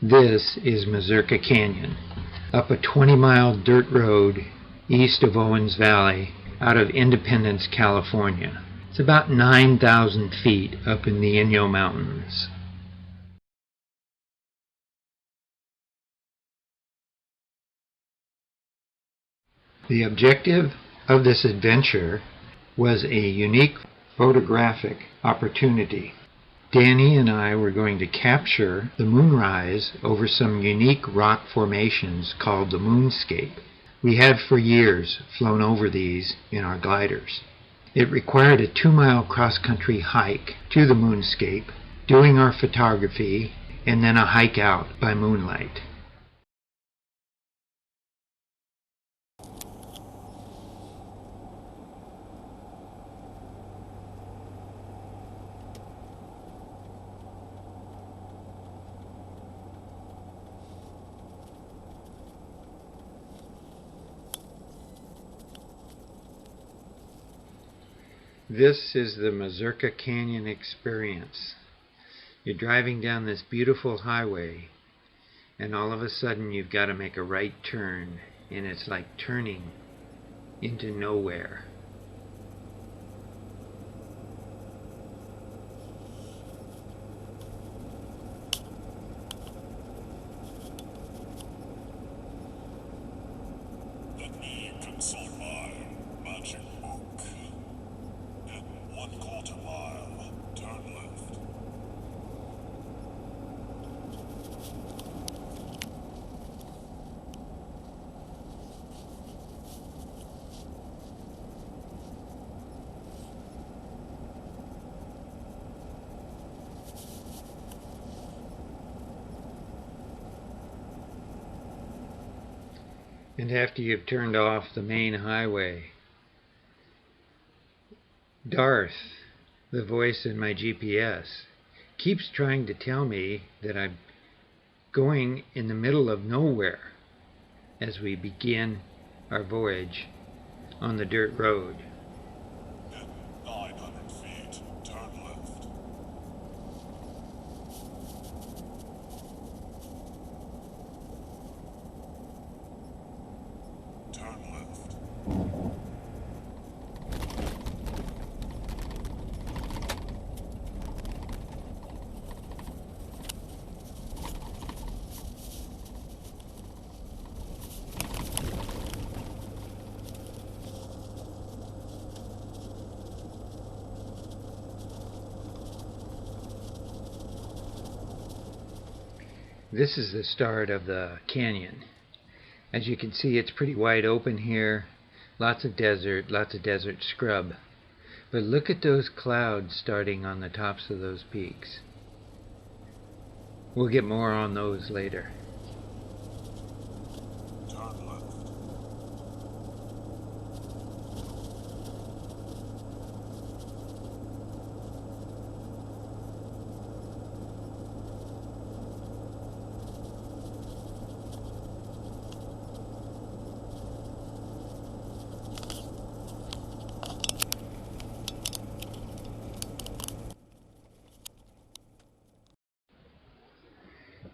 This is Mazurka Canyon, up a 20-mile dirt road east of Owens Valley out of Independence, California. It's about 9,000 feet up in the Inyo Mountains. The objective of this adventure was a unique photographic opportunity. Danny and I were going to capture the moonrise over some unique rock formations called the moonscape. We had for years flown over these in our gliders. It required a 2-mile cross-country hike to the moonscape, doing our photography, and then a hike out by moonlight. This is the Mazurka Canyon experience. You're driving down this beautiful highway, and all of a sudden you've got to make a right turn, and it's like turning into nowhere. Let me consult my magic book. In 1/4 mile, turn left. And after you've turned off the main highway, Darth, the voice in my GPS, keeps trying to tell me that I'm going in the middle of nowhere as we begin our voyage on the dirt road. In 900 feet, turn left. Turn left. This is the start of the canyon. As you can see, it's pretty wide open here. Lots of desert scrub. But look at those clouds starting on the tops of those peaks. We'll get more on those later. Turn left.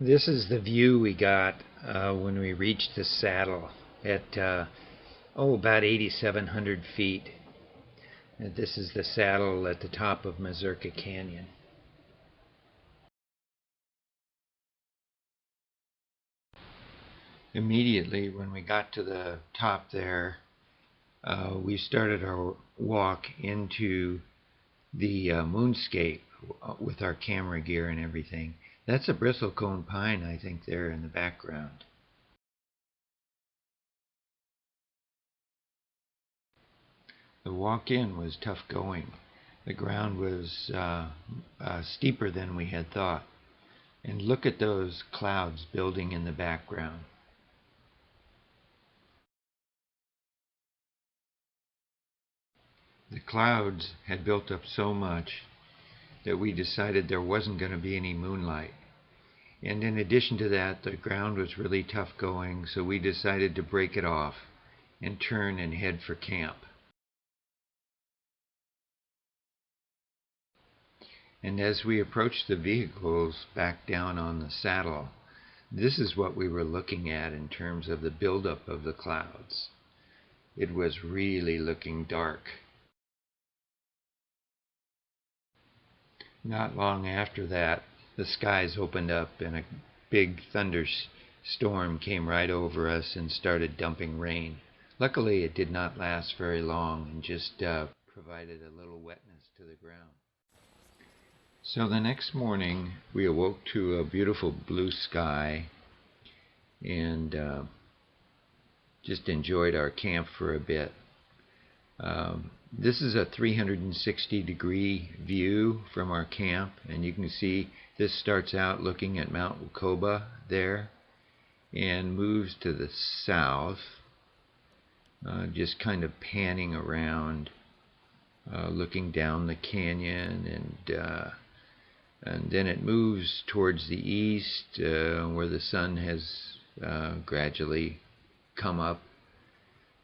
This is the view we got when we reached the saddle at about 8,700 feet. And this is the saddle at the top of Mazurka Canyon. Immediately when we got to the top there, we started our walk into the moonscape with our camera gear and everything. That's a bristlecone pine, I think, there in the background. The walk in was tough going. The ground was steeper than we had thought. And look at those clouds building in the background. The clouds had built up so much that we decided there wasn't going to be any moonlight. And in addition to that, the ground was really tough going, so we decided to break it off and turn and head for camp. And as we approached the vehicles back down on the saddle, This is what we were looking at in terms of the buildup of the clouds. It was really looking dark. Not long after that, the skies opened up and a big thunderstorm came right over us and started dumping rain. Luckily, it did not last very long and just provided a little wetness to the ground. So the next morning, we awoke to a beautiful blue sky and just enjoyed our camp for a bit. This is a 360-degree view from our camp, and you can see this starts out looking at Mount Wacoba there and moves to the south, just kind of panning around, looking down the canyon, and then it moves towards the east where the sun has gradually come up.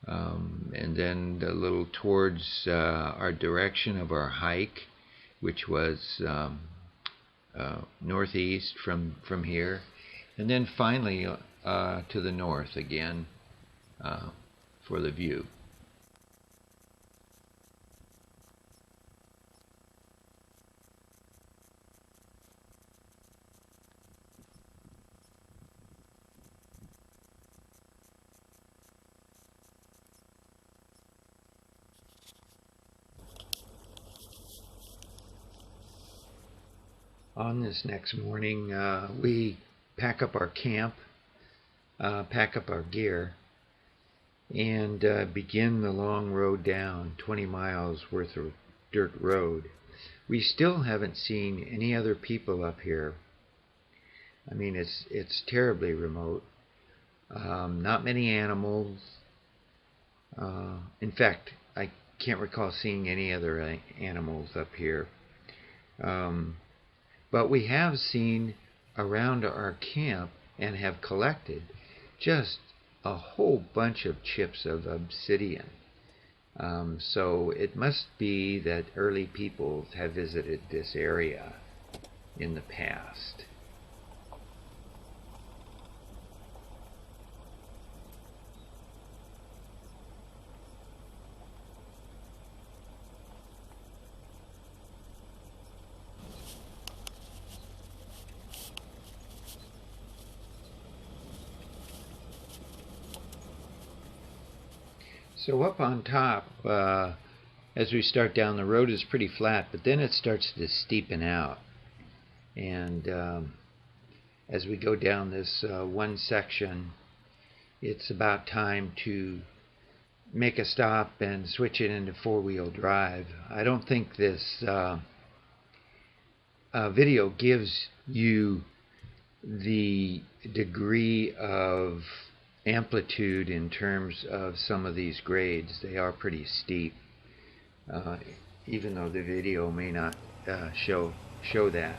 And then a little towards our direction of our hike, which was northeast from here, and then finally to the north again for the view. On this next morning, we pack up our camp, pack up our gear, and begin the long road down, 20 miles worth of dirt road. We still haven't seen any other people up here. I mean, it's terribly remote. Not many animals. In fact, I can't recall seeing any other animals up here. But we have seen around our camp and have collected just a whole bunch of chips of obsidian. So it must be that early peoples have visited this area in the past. So up on top, as we start down, the road is pretty flat, but then it starts to steepen out. And as we go down this one section, it's about time to make a stop and switch it into four-wheel drive. I don't think this video gives you the degree of amplitude in terms of some of these grades. They are pretty steep, even though the video may not show that.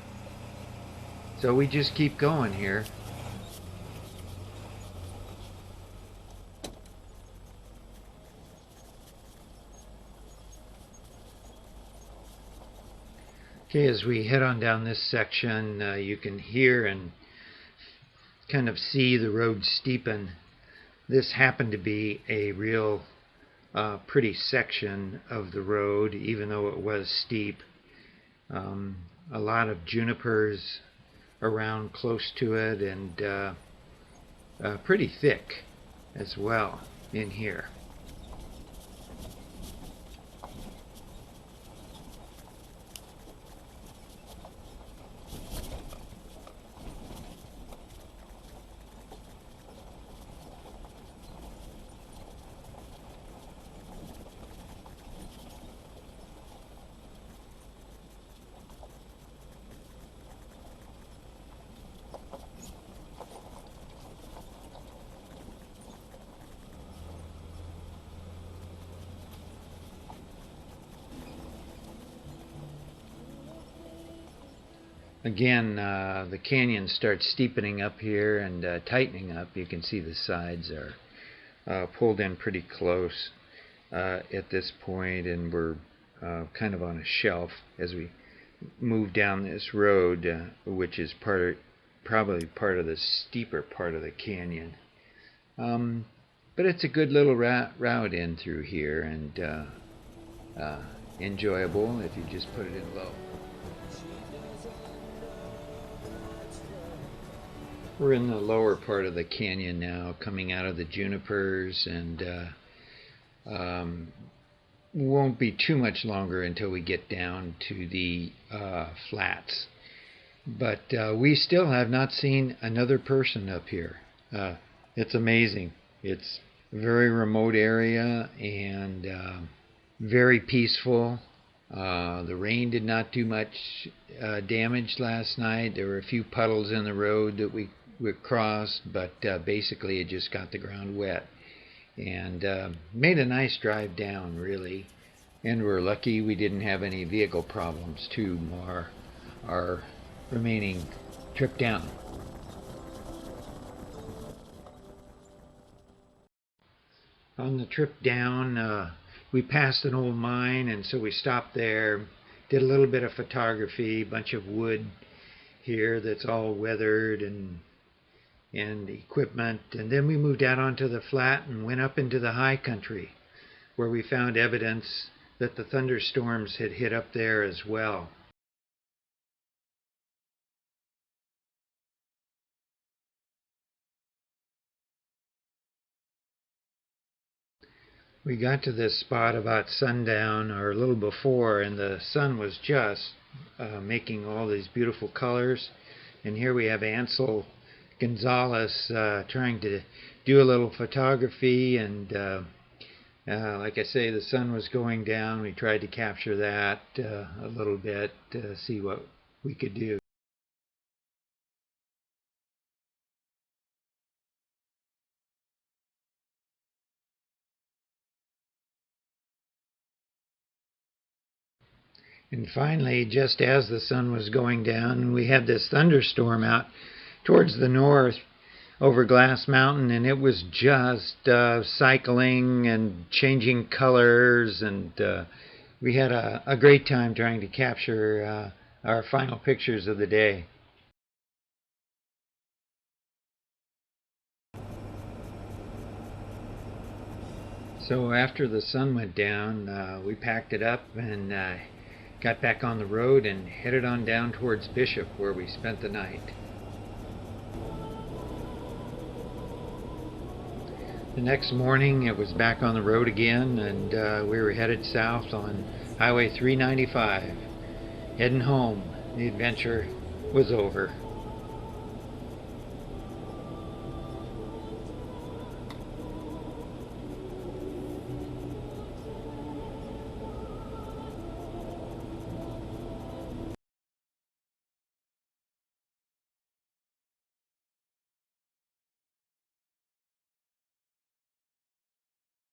So we just keep going here. Okay, as we head on down this section, you can hear and kind of see the road steepen. This happened to be a real pretty section of the road, even though it was steep. A lot of junipers around close to it, and pretty thick as well in here. Again, the canyon starts steepening up here and tightening up. You can see the sides are pulled in pretty close at this point, and we're kind of on a shelf as we move down this road, which is part probably part of the steeper part of the canyon. But it's a good little route in through here, and enjoyable if you just put it in low. We're in the lower part of the canyon now, coming out of the junipers, and won't be too much longer until we get down to the flats. But we still have not seen another person up here. It's amazing. It's a very remote area and very peaceful. The rain did not do much damage last night. There were a few puddles in the road that we crossed, but basically it just got the ground wet. And made a nice drive down, really. And we're lucky we didn't have any vehicle problems too our remaining trip down. On the trip down, we passed an old mine, and so we stopped there, did a little bit of photography, bunch of wood here that's all weathered and equipment, and then we moved out onto the flat and went up into the high country, where we found evidence that the thunderstorms had hit up there as well. We got to this spot about sundown or a little before, and the sun was just making all these beautiful colors. And here we have Ansel Gonzalez trying to do a little photography, and like I say, the sun was going down. We tried to capture that a little bit to see what we could do. And finally, just as the sun was going down, we had this thunderstorm out towards the north over Glass Mountain, and it was just cycling and changing colors, and we had a great time trying to capture our final pictures of the day. So after the sun went down, we packed it up and got back on the road and headed on down towards Bishop, where we spent the night. The next morning it was back on the road again, and we were headed south on Highway 395, heading home. The adventure was over.